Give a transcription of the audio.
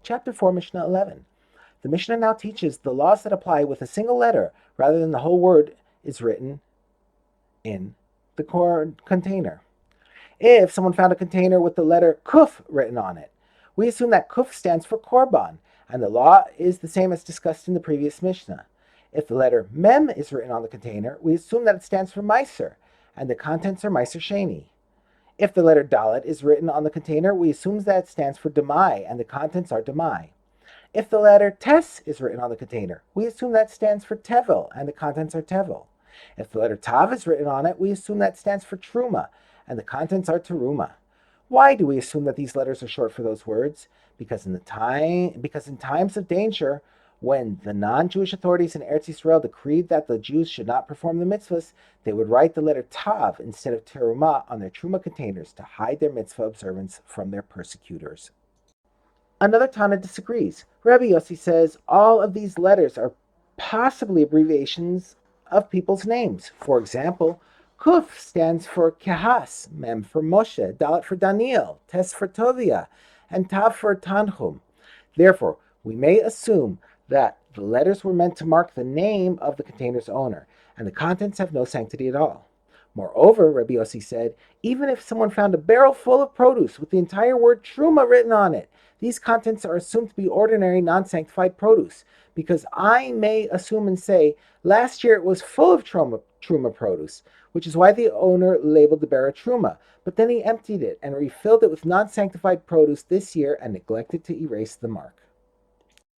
Chapter 4, Mishnah 11. The Mishnah now teaches the laws that apply with a single letter rather than the whole word is written in the container. If someone found a container with the letter kuf written on it, we assume that kuf stands for korban, and the law is the same as discussed in the previous Mishnah. If the letter mem is written on the container, we assume that it stands for Maaser, and the contents are Maaser Sheni. If the letter dalet is written on the container, we assume that it stands for demai, and the contents are demai. If the letter tes is written on the container, we assume that stands for tevel, and the contents are tevel. If the letter tav is written on it, we assume that stands for truma, and the contents are teruma. Why do we assume that these letters are short for those words? Because in times of danger, when the non-Jewish authorities in Eretz Yisrael decreed that the Jews should not perform the mitzvahs, they would write the letter tav instead of teruma on their truma containers to hide their mitzvah observance from their persecutors. Another Tana disagrees. Rabbi Yossi says all of these letters are possibly abbreviations of people's names. For example, Kuf stands for Kehas, Mem for Moshe, Dalet for Daniel, Tes for Tovia, and Tav for Tanhum. Therefore, we may assume that the letters were meant to mark the name of the container's owner, and the contents have no sanctity at all. Moreover, Rabbi Yossi said, even if someone found a barrel full of produce with the entire word truma written on it, these contents are assumed to be ordinary, non-sanctified produce, because I may assume and say, last year it was full of truma produce, which is why the owner labeled the barrel truma, but then he emptied it and refilled it with non-sanctified produce this year and neglected to erase the mark.